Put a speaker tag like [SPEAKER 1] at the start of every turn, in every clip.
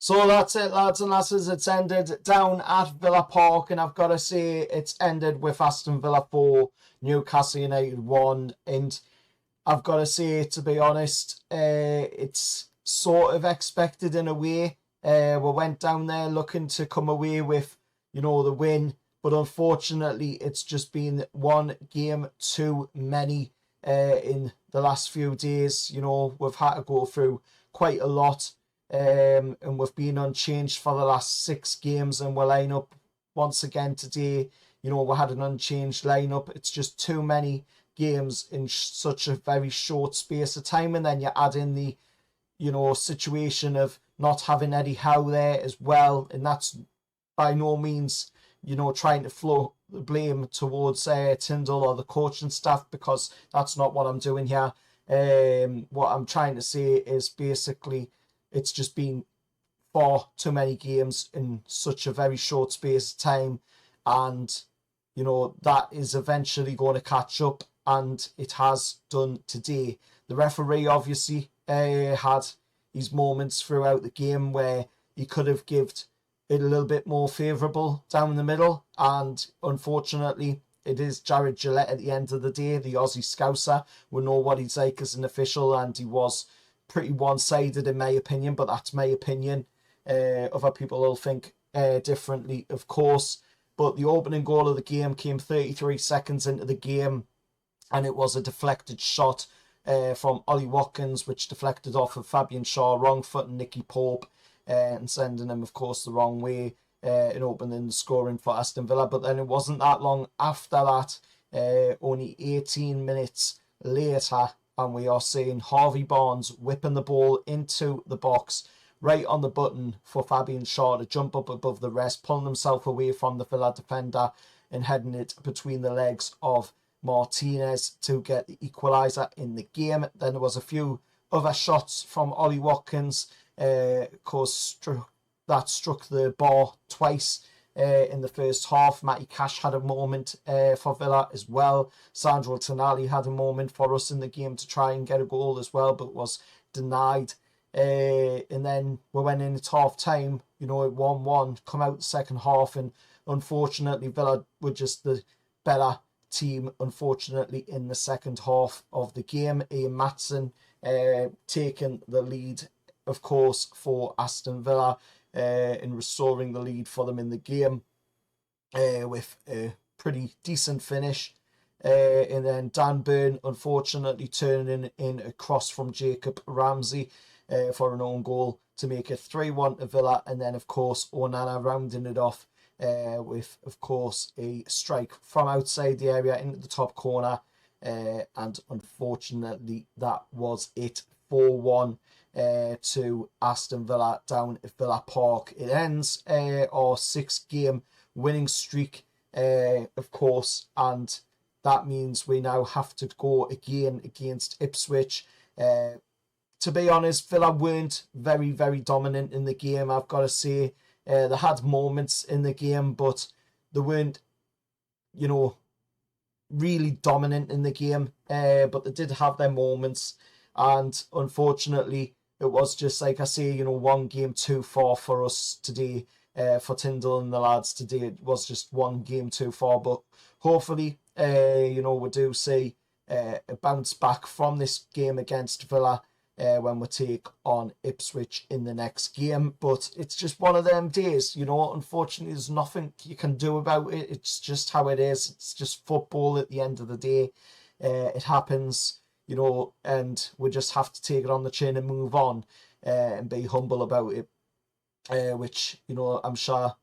[SPEAKER 1] So that's it, lads and lasses. It's ended down at Villa Park, and I've got to say it's ended with Aston Villa 4, Newcastle United 1. And I've got to say, to be honest, it's sort of expected in a way. We went down there looking to come away with, the win. But unfortunately, it's just been one game too many in the last few days. We've had to go through quite a lot. And we've been unchanged for the last 6 games, and we're line up once again today. We had an unchanged lineup. It's just too many games in such a very short space of time, and then you add in the situation of not having Eddie Howe there as well, and that's by no means trying to flow the blame towards Tyndall or the coaching staff, because that's not what I'm doing here. What I'm trying to say is basically it's just been far too many games in such a very short space of time, and that is eventually going to catch up, and it has done today. The referee obviously had his moments throughout the game where he could have given it a little bit more favourable down the middle, and unfortunately it is Jared Gillette at the end of the day, the Aussie Scouser. We know what he's like as an official, and he was pretty one-sided in my opinion, but that's my opinion. Other people will think differently, of course. But the opening goal of the game came 33 seconds into the game, and it was a deflected shot from Ollie Watkins, which deflected off of Fabian Shaw, wrong foot, and Nicky Pope, and sending him, of course, the wrong way in opening the scoring for Aston Villa. But then it wasn't that long after that, only 18 minutes later, and we are seeing Harvey Barnes whipping the ball into the box, right on the button for Fabian Shaw to jump up above the rest, pulling himself away from the Villa defender and heading it between the legs of Martinez to get the equaliser in the game. Then there was a few other shots from Ollie Watkins, of course, that struck the bar twice in the first half. Matty Cash had a moment for Villa as well. Sandro Tonali had a moment for us in the game to try and get a goal as well, but was denied. And then we went in at half time, at 1-1, come out the second half, and unfortunately Villa were just the better team, unfortunately, in the second half of the game. Ian Matson taking the lead, of course, for Aston Villa, in restoring the lead for them in the game with a pretty decent finish. And then Dan Burn, unfortunately, turning in a cross from Jacob Ramsey for an own goal to make it 3-1 to Villa. And then, of course, Onana rounding it off with, of course, a strike from outside the area into the top corner. And unfortunately, that was it. 4-1 to Aston Villa down at Villa Park. It ends our 6-game winning streak, of course, and that means we now have to go again against Ipswich. To be honest, Villa weren't very, very dominant in the game, I've got to say. They had moments in the game, but they weren't, really dominant in the game. But they did have their moments, and unfortunately, it was just, like I say, one game too far for us today, for Tyndall and the lads today. It was just one game too far, but hopefully, we do see a bounce back from this game against Villa when we take on Ipswich in the next game. But it's just one of them days, unfortunately there's nothing you can do about it. It's just how it is. It's just football at the end of the day. It happens, and we just have to take it on the chin and move on, and be humble about it, which, I'm sure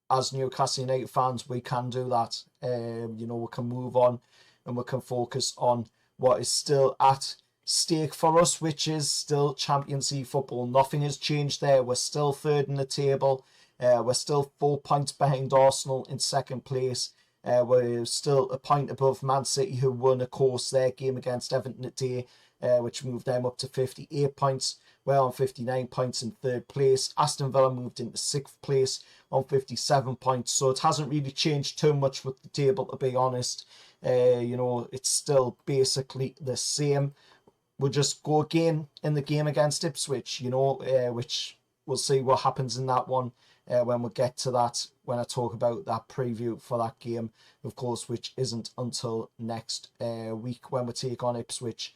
[SPEAKER 1] as Newcastle United fans we can do that. We can move on and we can focus on what is still at stake for us, which is still Champions League football. Nothing has changed there. We're still third in the table. We're still 4 points behind Arsenal in second place. We're still a point above Man City, who won, of course, their game against Everton today, which moved them up to 58 points. We're on 59 points in third place. Aston Villa moved into 6th place on 57 points. So it hasn't really changed too much with the table, to be honest. It's still basically the same. We'll just go again in the game against Ipswich, which we'll see what happens in that one when we get to that, when I talk about that preview for that game, of course, which isn't until next week when we take on Ipswich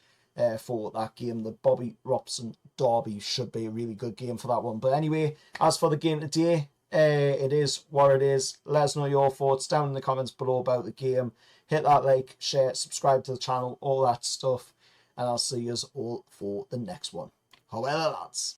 [SPEAKER 1] for that game. The Bobby Robson derby should be a really good game for that one. But anyway, as for the game today, it is what it is. Let us know your thoughts down in the comments below about the game. Hit that like, share, subscribe to the channel, all that stuff. And I'll see you all for the next one. However, lads.